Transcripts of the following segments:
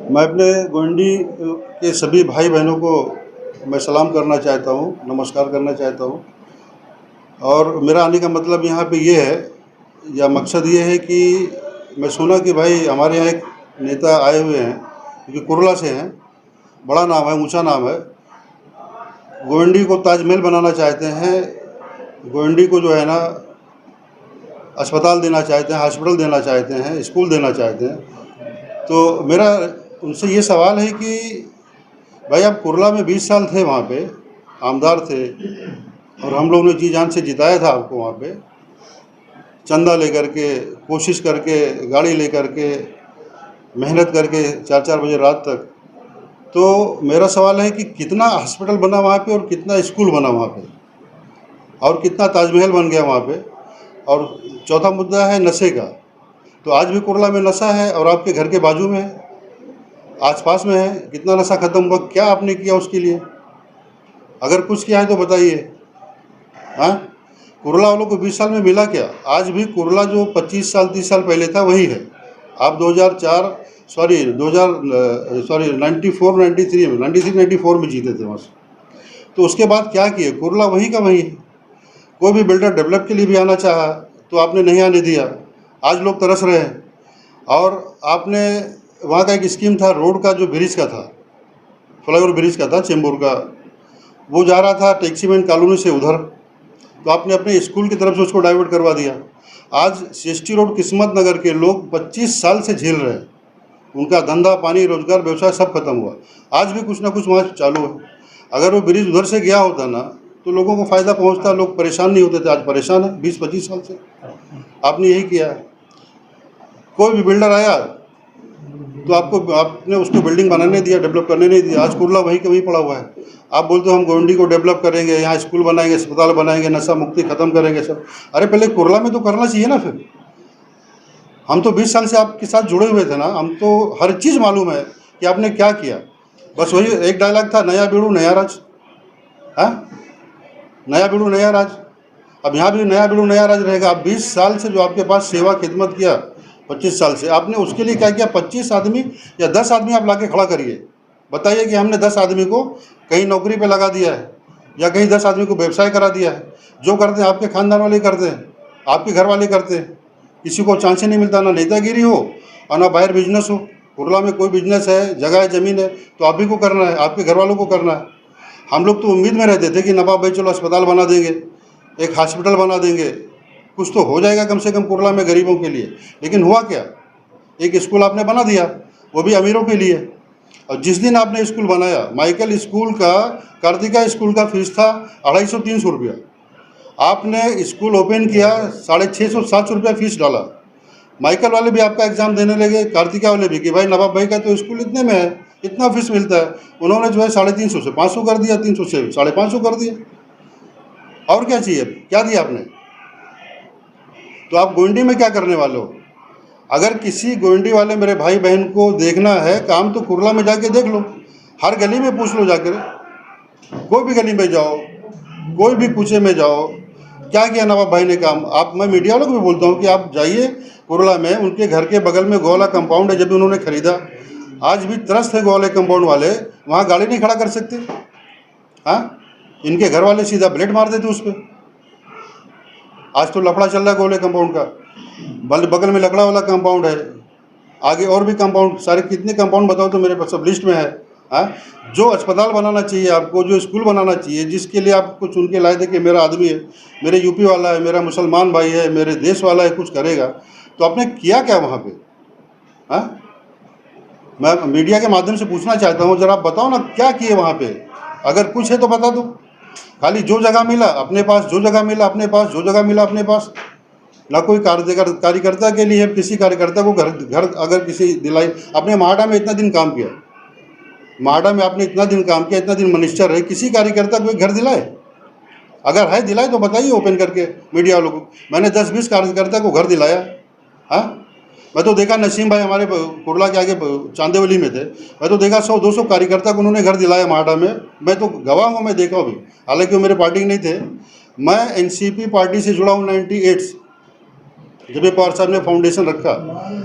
मैं अपने गोंडी के सभी भाई बहनों को मैं सलाम करना चाहता हूँ, नमस्कार करना चाहता हूँ। और मेरा आने का मतलब यहाँ पे ये है या मकसद ये है कि मैं सुना कि भाई हमारे यहाँ एक नेता आए हुए हैं जो कुरला से हैं, बड़ा नाम है, ऊंचा नाम है। गोंडी को ताजमहल बनाना चाहते हैं, गोंडी को जो है ना अस्पताल देना चाहते हैं, हॉस्पिटल देना चाहते हैं, स्कूल देना चाहते हैं। तो मेरा उनसे ये सवाल है कि भाई आप कुरला में 20 साल थे, वहाँ पे आमदार थे और हम लोगों ने जी जान से जिताया था आपको वहाँ पे, चंदा लेकर के, कोशिश करके, गाड़ी लेकर के, मेहनत करके 4-4 बजे रात तक। तो मेरा सवाल है कि कितना हॉस्पिटल बना वहाँ पे और कितना स्कूल बना वहाँ पे और कितना ताजमहल बन गया वहाँ पे। और चौथा मुद्दा है नशे का। तो आज भी कुरला में नशा है और आपके घर के बाजू में है, आसपास में है। कितना नशा ख़त्म हुआ, क्या आपने किया उसके लिए? अगर कुछ किया है तो बताइए। हाँ, कुरला वालों को 20 साल में मिला क्या? आज भी कुरला जो 25 साल 30 साल पहले था वही है। आप 94 में जीते थे वहाँ से। तो उसके बाद क्या किए? कुरला वही का वही है। कोई भी बिल्डर डेवलप के लिए भी आना चाहा तो आपने नहीं आने दिया। आज लोग तरस रहे हैं। और आपने वहाँ का एक स्कीम था, रोड का जो ब्रिज का था, फ्लाईओवर ब्रिज का था चेंबूर का, वो जा रहा था टैक्सीमैन कॉलोनी से उधर, तो आपने अपने स्कूल की तरफ से उसको डाइवर्ट करवा दिया। आज सीएसटी रोड किस्मत नगर के लोग 25 साल से झेल रहे हैं, उनका धंधा पानी रोजगार व्यवसाय सब खत्म हुआ। आज भी कुछ ना कुछ वहाँ चालू है। अगर वो ब्रिज उधर से गया होता ना तो लोगों को फ़ायदा पहुँचता, लोग परेशान नहीं होते थे। आज परेशान है 20-25 साल से। आपने यही किया है। कोई भी बिल्डर आया तो आपने उसको बिल्डिंग बनाने दिया, डेवलप करने नहीं दिया। आज कुरला वहीं का वहीं पड़ा हुआ है। आप बोलते हो हम गोंडी को डेवलप करेंगे, यहाँ स्कूल बनाएंगे, अस्पताल बनाएंगे, नशा मुक्ति ख़त्म करेंगे सब। अरे पहले कुरला में तो करना चाहिए ना। फिर हम तो 20 साल से आपके साथ जुड़े हुए थे ना, हम तो हर चीज़ मालूम है कि आपने क्या किया। बस वही एक डायलॉग था, नया बीड़ू नया राज। हाँ, नया बीड़ू नया राज। अब यहाँ भी नया बीड़ू नया राज रहेगा। आप 20 साल से जो आपके पास सेवा खिदमत किया, 25 साल से आपने उसके लिए क्या किया? 25 आदमी या 10 आदमी आप लाके खड़ा करिए, बताइए कि हमने 10 आदमी को कहीं नौकरी पे लगा दिया है या कहीं 10 आदमी को व्यवसाय करा दिया है। जो करते हैं आपके खानदान वाले करते हैं, आपके घर वाले करते हैं। किसी को चांस ही नहीं मिलता, ना नेतागिरी हो और ना बाहर बिजनेस हो। कुरला में कोई बिजनेस है, जगह है, ज़मीन है तो आप ही को करना है, आपके घर वालों को करना है। हम लोग तो उम्मीद में रहते थे कि नवाब भाई चलो अस्पताल बना देंगे, एक हॉस्पिटल बना देंगे, कुछ तो हो जाएगा कम से कम कुरला में गरीबों के लिए। लेकिन हुआ क्या? एक स्कूल आपने बना दिया, वो भी अमीरों के लिए। और जिस दिन आपने स्कूल बनाया, माइकल स्कूल का, कार्तिका स्कूल का फीस था 250-300 रुपया। आपने स्कूल ओपन किया, 650-700 रुपया फीस डाला। माइकल वाले भी आपका एग्ज़ाम देने लगे, कार्तिका वाले भी, कि भाई नवाब भाई का तो स्कूल इतने में है, इतना फीस मिलता है। उन्होंने जो है 350 से 500 कर दिया, 300 से 550 कर दिया। और क्या चाहिए? क्या दिया आपने? तो आप गोंडी में क्या करने वाले हो? अगर किसी गोंडी वाले मेरे भाई बहन को देखना है काम, तो कुरला में जाके देख लो, हर गली में पूछ लो जाकर। कोई भी गली में जाओ, कोई भी कूचे में जाओ, क्या किया नवाब भाई ने काम। मैं मीडिया वालों को भी बोलता हूँ कि आप जाइए कुरला में, उनके घर के बगल में गोवाला कंपाउंड है, जब भी उन्होंने खरीदा, आज भी त्रस्त है गोवाले कंपाउंड वाले, वहाँ गाड़ी नहीं खड़ा कर सकते। हाँ, इनके घर वाले सीधा ब्लेड मार देते उस पर। आज तो लफड़ा चल रहा है गोवाले कंपाउंड का। बगल में लकड़ा वाला कंपाउंड है, आगे और भी कंपाउंड, सारे कितने कंपाउंड बताओ तो मेरे पास सब लिस्ट में है। हाँ, जो अस्पताल बनाना चाहिए आपको, जो स्कूल बनाना चाहिए, जिसके लिए आप कुछ उनके लाए थे कि मेरा आदमी है, मेरे यूपी वाला है, मेरा मुसलमान भाई है, मेरे देश वाला है, कुछ करेगा, तो आपने किया क्या वहाँ पे? हाँ, मैं मीडिया के माध्यम से पूछना चाहता हूँ, जरा आप बताओ ना क्या किए वहाँ पे। अगर कुछ है तो बता दो। खाली जो जगह मिला अपने पास, जो जगह मिला अपने पास, जो जगह मिला अपने पास। ना कोई कार्यकर्ता के लिए, किसी कार्यकर्ता को घर अगर किसी दिलाई। आपने माहाडा में इतना दिन काम किया, माहाडा में आपने इतना दिन काम किया, इतना दिन मिनिस्टर है, किसी कार्यकर्ता को घर दिलाए? अगर है दिलाए तो बताइए ओपन करके मीडिया वालों को। मैंने 10-20 कार्यकर्ता को घर दिलाया। हाँ, मैं तो देखा नसीम भाई हमारे कुरला के आगे चांदेवली में थे, मैं तो देखा 100-200 कार्यकर्ता को उन्होंने घर दिलाया माहाडा में। मैं तो गवाह हूँ, मैं देखा भी, हालांकि वो मेरे पार्टी के नहीं थे। मैं एनसीपी पार्टी से जुड़ा हूँ 98 से, जब पवार साहब ने फाउंडेशन रखा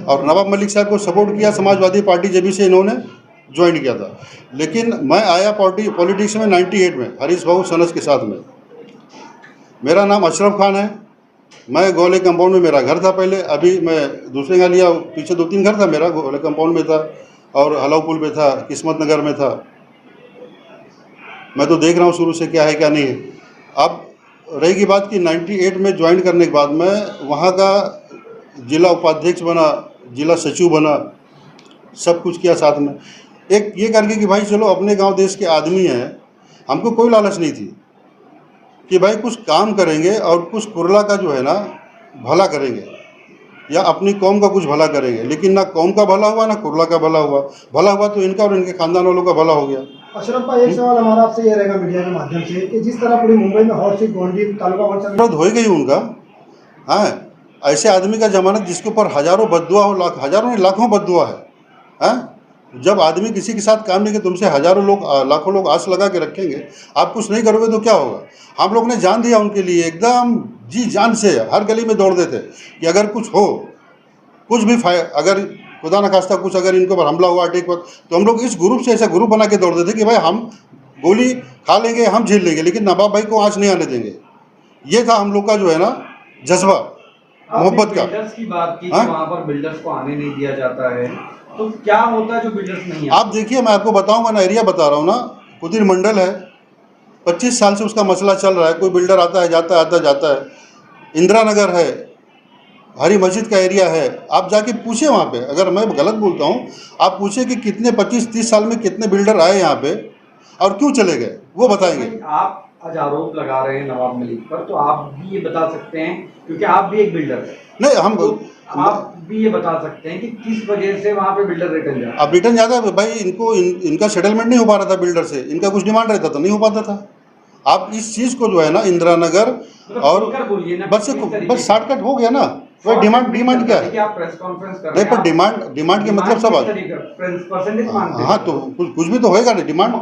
और नवाब मलिक साहब को सपोर्ट किया समाजवादी पार्टी जब से इन्होंने ज्वाइन किया था। लेकिन मैं आया पॉलिटिक्स में 98 में हरीश भाऊ सनस के साथ में। मेरा नाम अशरफ खान है। मैं गोले कंपाउंड में मेरा घर था पहले, अभी मैं दूसरे का लिया, पीछे 2-3 घर था मेरा, गोले कंपाउंड में था और हलाव पुल पे था, किस्मत नगर में था। मैं तो देख रहा हूँ शुरू से क्या है क्या नहीं है। अब रहेगी बात कि 98 में ज्वाइन करने के बाद मैं वहाँ का जिला उपाध्यक्ष बना, जिला सचिव बना, सब कुछ किया साथ में। एक ये करके कि भाई चलो अपने गांव देश के आदमी हैं, हमको कोई लालच नहीं थी कि भाई कुछ काम करेंगे और कुछ कुरला का जो है ना भला करेंगे या अपनी कौम का कुछ भला करेंगे। लेकिन ना कौम का भला हुआ ना कुरला का भला हुआ तो इनका और इनके खानदान वालों का भला हो गया। अशरफ भाई, एक सवाल हमारा आपसे ये रहेगा मीडिया के माध्यम से कि जिस तरह पूरी मुंबई में हॉट सीट गोंडी तालुका पंचायत हो गई उनका, हाँ, ऐसे आदमी का जमानत जिसके ऊपर हजारों बद्दुआ हो, हजारों नहीं लाखों बद्दुआ है, हाँ। जब आदमी किसी के साथ काम नहीं किया, तुमसे हजारों लोग लाखों लोग आस लगा के रखेंगे, आप कुछ नहीं करोगे तो क्या होगा। हम लोग ने जान दिया उनके लिए, एकदम जी जान से हर गली में दौड़ते थे कि अगर कुछ हो, कुछ भी अगर खुदा न खास्ता कुछ अगर इनके ऊपर हमला हुआ अटैक पर, तो हम लोग इस ग्रुप से ऐसा ग्रुप बना के दौड़ते थे कि भाई हम गोली खा लेंगे, हम झेल लेंगे, लेकिन नवाब भाई को आँच नहीं आने देंगे। ये था हम लोग का जो है ना जज्बा मोहब्बत का। बिल्डर्स की बात की, वहाँ पर बिल्डर्स को आने नहीं दिया जाता है, तो क्या होता है जो बिल्डर्स नहीं आते? आप देखिए, मैं आपको बताऊंगा ना, एरिया बता रहा हूँ ना, कुदिर मंडल है, 25 साल से उसका मसला चल रहा है। कोई बिल्डर आता है जाता है, आता जाता है। इंदिरा नगर है, हरी मस्जिद का एरिया है, आप जाके पूछे वहाँ पे, अगर मैं गलत बोलता हूँ आप पूछे कि कितने 25-30 साल में कितने बिल्डर आए यहाँ पे और क्यों चले गए, वो बताएंगे। आप आज आरोप लगा रहे हैं नवाब मलिक पर, तो आप भी ये बता सकते हैं, क्योंकि आप भी एक बिल्डर हैं, नहीं हम तो आप भी ये बता सकते हैं कि किस वजह से वहाँ पे बिल्डर रिटर्न जाता है? अब रिटर्न जाता है भाई, इनका सेटलमेंट नहीं हो पा रहा था बिल्डर से, इनका कुछ डिमांड रहता था, नहीं हो पाता था। आप इस चीज़ को जो है ना इंदिरा नगर और बस शॉर्टकट हो गया ना। वही डिमांड क्या है? आप प्रेस कॉन्फ्रेंस कर नहीं, पर डिमांड के मतलब सब परसेंटेज मांगते हैं। हाँ, तो कुछ भी तो होएगा ना। डिमांड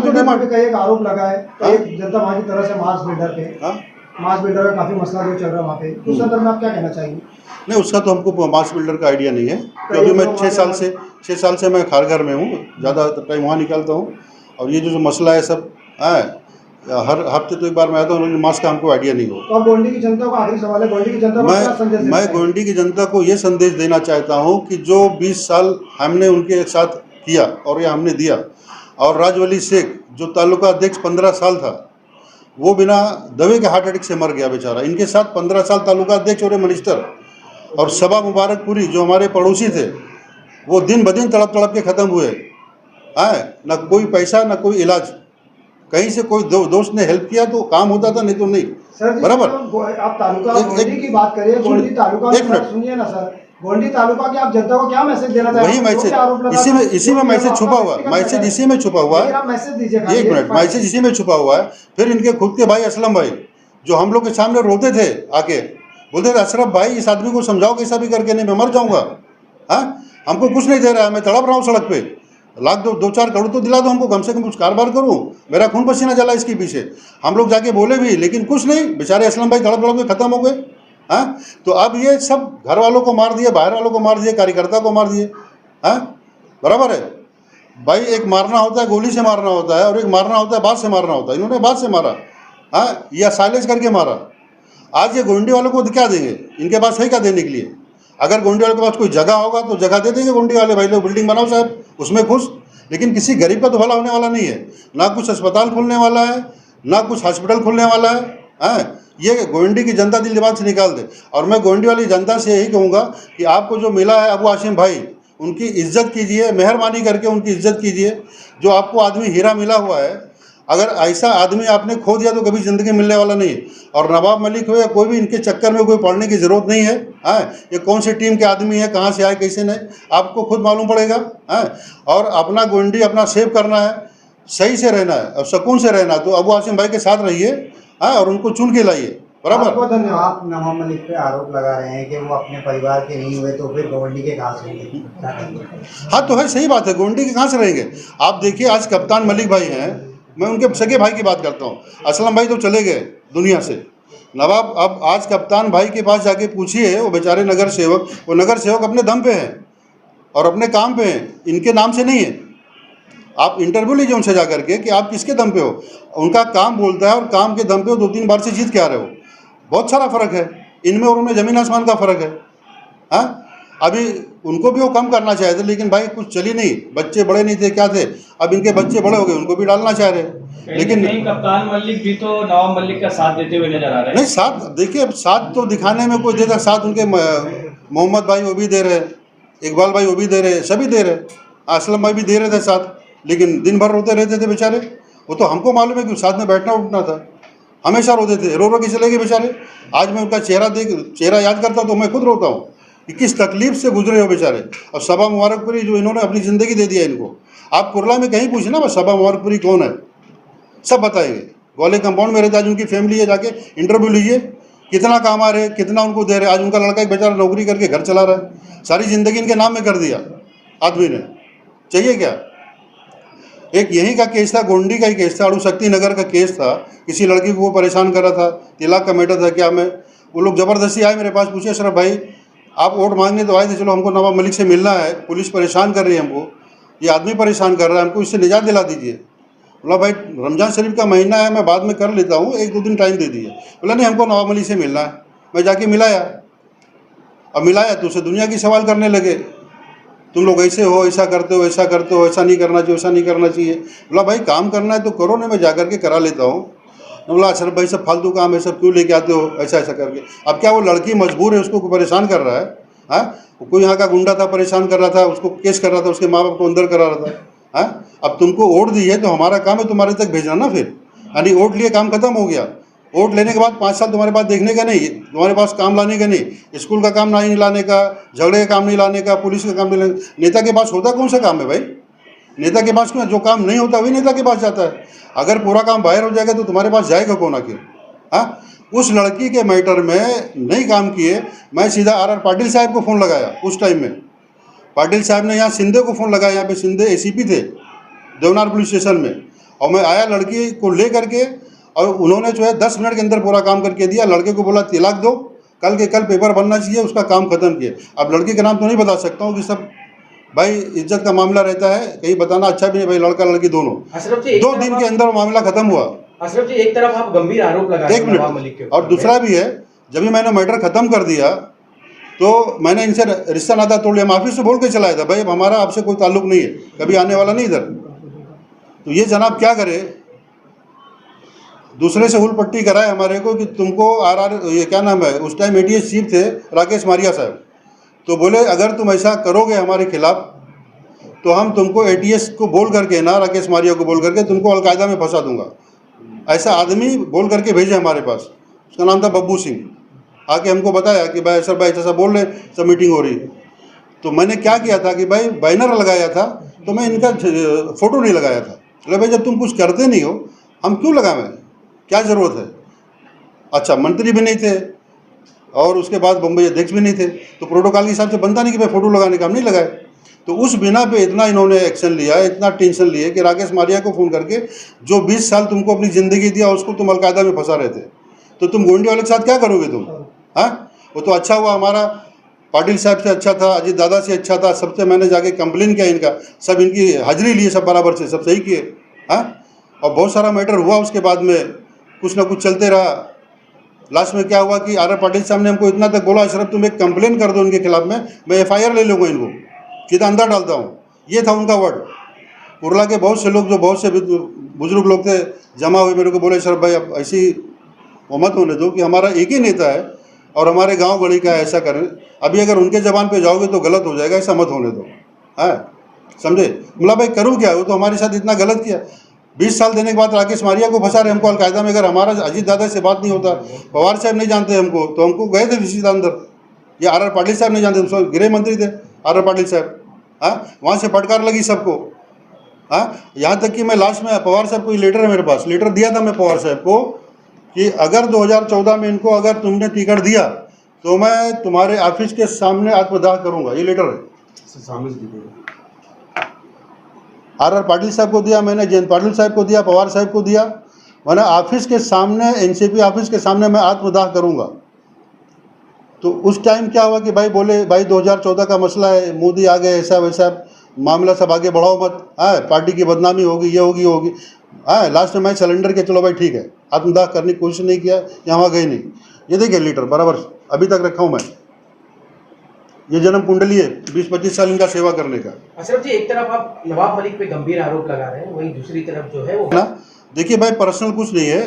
तो डिमांड का एक आरोप लगा है एक जनता पार्टी की तरफ से मास बिल्डर पे, मास बिल्डर का काफी मसला जो चल रहा है वहाँ पे, उस संदर्भ में आप क्या कहना चाहेंगे? नहीं, उसका तो हमको मास बिल्डर का आइडिया नहीं है, क्योंकि मैं 6 साल से मैं खारघर में हूँ, ज़्यादा टाइम वहाँ निकालता हूँ। और ये जो मसला है सब हर हफ्ते तो एक बार मैं आता हूँ, मास का हमको आइडिया नहीं हो। तो गोंडी की जनता को आखिरी सवाल है, गोंडी की जनता को क्या संदेश देना मैं गोंडी की जनता को ये संदेश देना चाहता हूँ कि जो 20 साल हमने उनके साथ किया और ये हमने दिया, और राजवली शेख जो तालुका अध्यक्ष 15 साल था, वो बिना दवे के हार्ट अटैक से मर गया बेचारा। इनके साथ 15 साल तालुका अध्यक्ष और मिनिस्टर, और सबा मुबारकपुरी जो हमारे पड़ोसी थे, वो दिन ब दिन तड़प तड़प के ख़त्म हुए। ना कोई पैसा ना कोई इलाज, कहीं से कोई दोस्त ने हेल्प किया तो काम होता था, नहीं तो नहीं। सर बराबर। आप तालुका गोंडी की बात करिए, गोंडी तालुका में सुनिए ना सर, गोंडी तालुका की आप जनता को क्या मैसेज देना चाहते हैं? वही मैसेज इसी में मैसेज छुपा हुआ है, मैसेज इसी में छुपा हुआ है। मैसेज दीजिए, एक मिनट, मैसेज इसी में छुपा हुआ है। फिर इनके खुद के भाई असलम भाई जो हम लोग के सामने रोते थे, आके बोलते थे अशरफ भाई इस आदमी को समझाओ कैसा भी करके, नहीं मैं मर जाऊंगा, हमको कुछ नहीं दे रहा है, मैं तड़प रहा हूँ सड़क पे, लाख 2-4 करोड़ तो दिला दो हमको, कम से कम कुछ कारोबार करूँ, मेरा खून पसीना जला इसके पीछे। हम लोग जाके बोले भी, लेकिन कुछ नहीं, बेचारे असलम भाई तड़प तड़प के ख़त्म हो गए। तो अब ये सब घर वालों को मार दिए, बाहर वालों को मार दिए, कार्यकर्ता को मार दिए। बराबर है भाई, एक मारना होता है गोली से मारना होता है, और एक मारना होता है बात से मारना होता है। इन्होंने बात से मारा, या साइलेंस करके मारा। आज ये गोंडी वालों को क्या देंगे, इनके पास है क्या देने के लिए? अगर गोंडी वालों के पास कोई जगह होगा तो जगह दे देंगे गोंडी वाले, भाई लोग बिल्डिंग बनाओ साहब, उसमें खुश। लेकिन किसी गरीब का तो भला होने वाला नहीं है, ना कुछ अस्पताल खुलने वाला है, ना कुछ हॉस्पिटल खुलने वाला है। ये गोंडी की जनता दिल दिमाग से निकाल दे। और मैं गोंडी वाली जनता से यही कहूँगा कि आपको जो मिला है अबू आसिम भाई, उनकी इज्जत कीजिए, मेहरबानी करके उनकी इज्जत कीजिए। जो आपको आदमी हीरा मिला हुआ है, अगर ऐसा आदमी आपने खो दिया तो कभी ज़िंदगी मिलने वाला नहीं है। और नवाब मलिक हो या कोई भी, इनके चक्कर में कोई पढ़ने की ज़रूरत नहीं है। ये कौन सी टीम के आदमी है, कहाँ से आए कैसे नहीं, आपको खुद मालूम पड़ेगा। और अपना गोंडी अपना सेव करना है, सही से रहना है और सुकून से रहना है, तो अबू आसिम भाई के साथ रहिए और उनको चुन के लाइए। बराबर। बहुत धन्यवाद। आप नवाब मलिक पे आरोप लगा रहे हैं कि वो अपने परिवार के नहीं हुए, तो फिर गोंडी के कहाँ से होंगे? हाँ, तो है, सही बात है, गोंडी के कहाँ से रहेंगे? आप देखिए, आज कप्तान मलिक भाई हैं, मैं उनके सगे भाई की बात करता हूँ। असलम भाई तो चले गए दुनिया से। नवाब, अब आज कप्तान भाई के पास जाके पूछिए, वो बेचारे नगर सेवक, वो नगर सेवक अपने दम पे हैं और अपने काम पे हैं, इनके नाम से नहीं है। आप इंटरव्यू लीजिए उनसे जा करके कि आप किसके दम पे हो। उनका काम बोलता है और काम के दम पे वो 2-3 बार से जीत के आ रहे हो। बहुत सारा फ़र्क है इनमें और उनमें, ज़मीन आसमान का फ़र्क है। हाँ, अभी उनको भी वो कम करना चाहे थे, लेकिन भाई कुछ चली नहीं, बच्चे बड़े नहीं थे, क्या थे, अब इनके बच्चे बड़े हो गए, उनको भी डालना चाह रहे। लेकिन कप्तान मलिक भी तो नवाब मलिक का साथ देते हुए नजर आ रहे हैं। नहीं, साथ देखिए, अब साथ तो दिखाने में कोई देता, साथ उनके मोहम्मद भाई वो भी दे रहे, इकबाल भाई वो भी दे रहे, सभी दे रहे, असलम भाई भी दे रहे थे साथ, लेकिन दिन भर रोते रहते थे बेचारे। वो तो हमको मालूम है कि साथ में बैठना उठना था, हमेशा रोते थे, रो रो के चले गए बेचारे। आज मैं उनका चेहरा याद करता हूँ तो मैं खुद रोता हूँ कि किस तकलीफ से गुजरे हो बेचारे। और सबा मुबारकपुरी जो इन्होंने अपनी ज़िंदगी दे दिया इनको, आप कुरला में कहीं पूछना बस सबा मुबारकपुरी कौन है, सब बताएंगे। ग्वालियर कंपाउंड में रहते, आज उनकी फैमिली है, जाके इंटरव्यू लीजिए, कितना काम आ रहे, कितना उनको दे रहे। आज उनका लड़का एक बेचारा नौकरी करके घर चला रहा है, सारी ज़िंदगी इनके नाम में कर दिया आदमी ने, चाहिए क्या। एक यहीं का केस था, गोंडी का ही केस था, अड़ू शक्ति नगर का केस था, किसी लड़की को वो परेशान कर रहा था, तिलाक का मैटर था क्या। मैं वो लोग ज़बरदस्ती आए मेरे पास, पूछे अशरफ भाई आप वोट मांगने तो आए थे, चलो हमको नवाब मलिक से मिलना है, पुलिस परेशान कर रही है हमको, ये आदमी परेशान कर रहा है हमको, इससे निजात दिला दीजिए। बोला भाई रमज़ान शरीफ का महीना है, मैं बाद में कर लेता हूँ, 1-2 दिन टाइम दे दीजिए। बोला नहीं, हमको नवाब मलिक से मिलना है। मैं जाके मिलाया, अब मिलाया तो उसे दुनिया की सवाल करने लगे, तुम लोग ऐसे हो, ऐसा करते हो, ऐसा करते हो, ऐसा नहीं करना चाहिए, वैसा नहीं करना चाहिए। बोला भाई काम करना है तो करो ना, मैं जा करके करा लेता हूँ। बोला अशरफ भाई सब फालतू काम है, सब क्यों लेके आते हो ऐसा ऐसा करके। अब क्या वो लड़की मजबूर है, उसको परेशान कर रहा है। हाँ, कोई यहाँ का गुंडा था, परेशान कर रहा था, उसको केस कर रहा था, उसके माँ बाप को अंदर करा रहा था। हाँ, अब तुमको वोट दी है तो हमारा काम है तुम्हारे तक भेजना ना, फिर यानी वोट लिए काम खत्म हो गया। वोट लेने के बाद 5 साल तुम्हारे पास देखने का नहीं, तुम्हारे पास काम लाने का नहीं, स्कूल का काम नहीं लाने का, झगड़े का काम नहीं लाने का, पुलिस का काम नहीं लाने। नेता के पास होता कौन सा काम है भाई, नेता के पास क्यों, जो काम नहीं होता वही नेता के पास जाता है। अगर पूरा काम बाहर हो जाएगा तो तुम्हारे पास जाएगा कौन आखिर। हाँ, उस लड़की के मैटर में नहीं काम किए, मैं सीधा आर पाटिल साहब को फ़ोन लगाया। उस टाइम में पाटिल साहब ने यहाँ सिंधे को फ़ोन लगाया, यहाँ पे सिंधे एसीपी थे देवनार पुलिस स्टेशन में, और मैं आया लड़की को ले करके, और उन्होंने जो है 10 मिनट के अंदर पूरा काम करके दिया। लड़के को बोला तिलाक दो, कल के कल पेपर बनना चाहिए, उसका काम खत्म किए। अब लड़के का नाम तो नहीं बता सकता हूँ कि सब भाई इज्जत का मामला रहता है, कहीं बताना अच्छा भी नहीं भाई, लड़का लड़की दोनों। 2 दिन के अंदर मामला खत्म हुआ। अशरफ जी, एक तरफ आप गंभीर आरोप लगा रहे हैं नवाब मलिक के ऊपर, और दूसरा भी है, जब भी मैंने मैटर ख़त्म कर दिया तो मैंने इनसे रिश्ता नाता तोड़ लिया। माफी से बोल के चलाया था भाई अब हमारा आपसे कोई ताल्लुक नहीं है, कभी आने वाला नहीं इधर। तो ये जनाब क्या करे, दूसरे से हुल पट्टी कराए हमारे को कि तुमको ये क्या नाम है, उस टाइम एटीएस चीफ थे राकेश मारिया साहब, तो बोले अगर तुम ऐसा करोगे हमारे खिलाफ तो हम तुमको एटीएस को बोल करके ना, राकेश मारिया को बोल करके तुमको अलकायदा में फंसा दूंगा। ऐसा आदमी बोल करके भेजे हमारे पास, उसका नाम था बब्बू सिंह। आके हमको बताया कि भाई सर भाई ऐसा बोल रहे, सब मीटिंग हो रही। तो मैंने क्या किया था कि भाई बैनर लगाया था, तो मैं इनका फ़ोटो नहीं लगाया था। बोले भाई जब तुम कुछ करते नहीं हो हम क्यों लगाएं, क्या ज़रूरत है। अच्छा, मंत्री भी नहीं थे और उसके बाद बम्बई अध्यक्ष भी नहीं थे, तो प्रोटोकॉल के हिसाब से बनता नहीं कि भाई फ़ोटो लगाने का, हम नहीं लगाए। तो उस बिना पे इतना इन्होंने एक्शन लिया, इतना टेंशन लिए कि राकेश मारिया को फ़ोन करके, जो 20 साल तुमको अपनी ज़िंदगी दिया उसको तुम अलकायदा में फंसा रहे थे, तो तुम गोंडी वाले के साथ क्या करोगे तुम। हाँ, वो तो अच्छा हुआ हमारा पाटिल साहब से अच्छा था, अजीत दादा से अच्छा था, सबसे मैंने जाके कंप्लेन किया इनका, सब इनकी हाजिरी लिए, सब बराबर से सब सही किए। हाँ, और बहुत सारा मैटर हुआ, उसके बाद में कुछ ना कुछ चलते रहा। लास्ट में क्या हुआ कि आर पाटिल साहब ने हमको इतना तक बोला, अशरफ तुम एक कंप्लेन कर दो इनके खिलाफ में, मैं FIR ले लूँगा, इनको सीधा अंदर डालता हूँ। ये था उनका वर्ड। कुरला के बहुत से लोग, जो बहुत से बुजुर्ग लोग थे जमा हुए, मेरे को बोले अशरफ भाई अब ऐसी वो मत होने दो कि हमारा एक ही नेता है और हमारे गांव गली का ऐसा करें, अभी अगर उनके ज़बान पे जाओगे तो गलत हो जाएगा, ऐसा मत होने दो। है समझे। बोला भाई करूँ क्या, वो तो हमारे साथ इतना गलत किया। 20 साल देने के बाद राकेश मारिया को फंसा रहे हमको अलकायदा में। अगर हमारा अजीत दादा से बात नहीं होता, पवार साहब नहीं जानते हमको, तो हमको गए थे सीधा अंदर। ये आर पाटिल साहब नहीं जानते, गृह मंत्री थे आर पाटिल साहब। हाँ, वहाँ से फटकार लगी सबको। हाँ, यहाँ तक कि मैं लास्ट में पवार साहब को लेटर है मेरे पास, लेटर दिया था मैं पवार साहब को कि अगर 2014 में इनको अगर तुमने टिकट दिया तो मैं तुम्हारे ऑफिस के सामने आत्मदाह करूंगा। ये लेटर है, आर पाटिल साहब को दिया मैंने, जयंत पाटिल साहब को दिया, पवार साहब को दिया। मैंने ऑफिस के सामने, NCP ऑफिस के सामने मैं आत्मदाह करूंगा। तो उस टाइम क्या हुआ कि भाई बोले भाई 2014 का मसला है, मोदी आ गए, ऐसा वैसा। मामला सब आगे बढ़ाओ मत, हाँ पार्टी की बदनामी होगी, ये होगी होगी, हाँ लास्ट में मैं सिलेंडर के चलो भाई ठीक है, आत्मदाह करने की कोशिश नहीं किया, यहाँ वहाँ गई नहीं। ये देखिए लीटर बराबर अभी तक रखा हूँ मैं, ये जन्म कुंडली है 20-25 साल इनका सेवा करने का। अशरफ जी, एक तरफ आप नवाब मलिक पे गंभीर आरोप लगा रहे हैं, वहीं दूसरी तरफ जो है वो ना देखिए भाई पर्सनल कुछ नहीं है,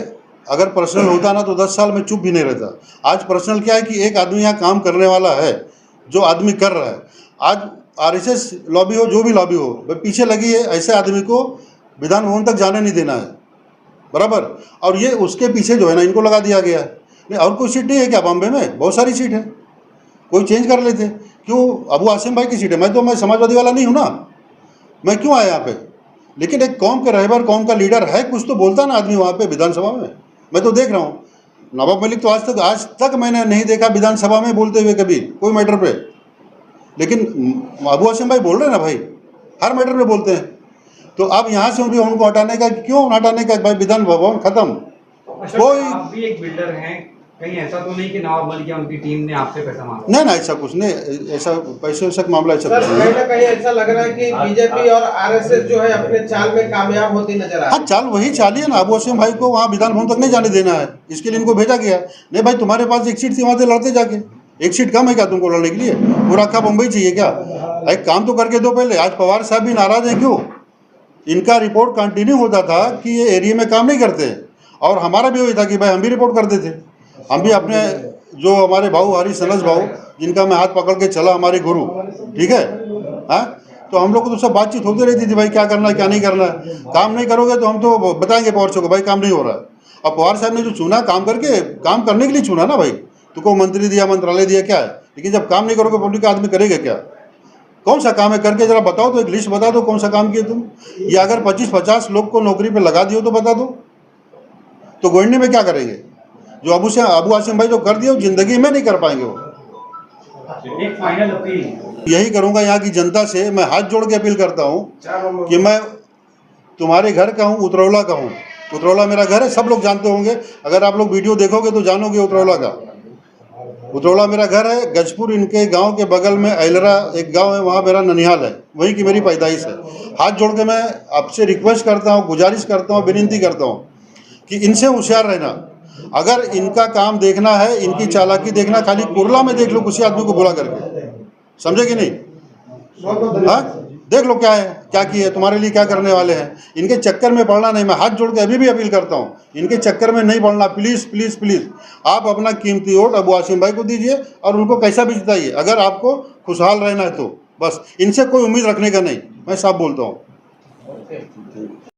अगर पर्सनल होता ना तो 10 साल में चुप भी नहीं रहता। आज पर्सनल क्या है कि एक आदमी यहाँ काम करने वाला है, जो आदमी कर रहा है, आज आरएसएस लॉबी हो जो भी लॉबी हो भाई पीछे लगी है, ऐसे आदमी को विधान भवन तक जाने नहीं देना है बराबर। और ये उसके पीछे जो है ना इनको लगा दिया गया है। नहीं और कोई सीट नहीं है क्या बॉम्बे में? बहुत सारी सीट है, कोई चेंज कर लेते। क्यों अबू आसिम भाई की सीट है? मैं समाजवादी वाला नहीं हूँ ना, मैं क्यों आया यहाँ पे? लेकिन एक कौम के रहबर, कौम का लीडर है, कुछ तो बोलता ना आदमी वहाँ पे विधानसभा में। मैं तो देख रहा हूँ नवाब मलिक तो आज तक मैंने नहीं देखा विधानसभा में बोलते हुए कभी कोई मैटर पे, लेकिन अबू आसिम भाई बोल रहे हैं ना भाई, हर मैटर पे बोलते हैं। तो अब यहाँ से भी उनको हटाने का, क्यों हटाने का भाई? विधान भवन खत्म। कोई आप भी एक बिल्डर हैं, कहीं ऐसा तो नहीं कि नवाब मलिक या उनकी टीम ने आपसे पैसा मांगा? नहीं ना, ऐसा कुछ नहीं, ऐसा पैसे वैसा मामला ऐसा सर, कुछ कहीं नहीं। ना कहीं ऐसा लग रहा है कि बीजेपी और आरएसएस जो है अपने चाल में कामयाब होती नजर आ हाँ चाल वही चालिए ना, अबू आसिम भाई को वहाँ विधान भवन तक नहीं जाने देना है, इसके लिए इनको भेजा गया। नहीं भाई तुम्हारे पास एक सीट थी, वहाँ से लड़ते जाके, एक सीट कम है क्या तुमको लड़ने के लिए? पूरा अक्का बम्बई चाहिए क्या? एक काम तो करके दो पहले। आज पवार साहब भी नाराज हैं, क्यों? इनका रिपोर्ट कंटिन्यू होता था कि ये एरिया में काम नहीं करते, और हमारा भी वही था कि भाई हम भी रिपोर्ट करते थे। हम भी अपने जो हमारे भाऊ हरी सनस भाऊ, जिनका मैं हाथ पकड़ के चला, हमारे गुरु, ठीक है, हाँ, तो हम लोग को तो सब बातचीत होती रहती थी भाई क्या करना है क्या नहीं करना है। काम नहीं करोगे तो हम तो बताएंगे पवार साहब को भाई काम नहीं हो रहा है। अब पवार साहब ने जो चुना काम करने के लिए चुना ना भाई, तुमको मंत्री दिया, मंत्रालय दिया, क्या है? लेकिन जब काम नहीं करोगे पब्लिक का आदमी करेगा क्या? कौन सा काम है करके जरा बताओ तो, एक लिस्ट बता दो कौन सा काम किए तुम। या अगर 25-50 लोग को नौकरी पे लगा दियो तो बता दो, तो गोइंडी में क्या करेंगे? जो अबू आसिम भाई जो कर दिया वो जिंदगी में नहीं कर पाएंगे वो। एक फाइनल अपील यही करूंगा यहाँ की जनता से, मैं हाथ जोड़ के अपील करता हूँ कि मैं तुम्हारे घर का हूँ, उतरौला का हूँ। उतरौला मेरा घर है, सब लोग जानते होंगे, अगर आप लोग वीडियो देखोगे तो जानोगे उतरौला का। उतरौला मेरा घर है, गजपुर इनके गांव के बगल में ऐलरा एक गांव है, वहाँ मेरा ननिहाल है, वहीं की मेरी पैदाइश है। हाथ जोड़ के मैं आपसे रिक्वेस्ट करता हूँ, गुजारिश करता हूँ, विनती करता हूँ कि इनसे होशियार रहना। अगर इनका काम देखना है, इनकी चालाकी देखना, खाली कुरला में देख लो किसी आदमी को बुला करके, समझे कि नहीं? हाँ देख लो क्या है, क्या किए, तुम्हारे लिए क्या करने वाले हैं। इनके चक्कर में पड़ना नहीं। मैं हाथ जोड़ के अभी भी अपील करता हूँ, इनके चक्कर में नहीं पड़ना, प्लीज़ प्लीज़ प्लीज़। आप अपना कीमती वोट अबू आसिम भाई को दीजिए और उनको कैसा भी जिताइए, अगर आपको खुशहाल रहना है तो। बस इनसे कोई उम्मीद रखने का नहीं, मैं साफ बोलता हूँ।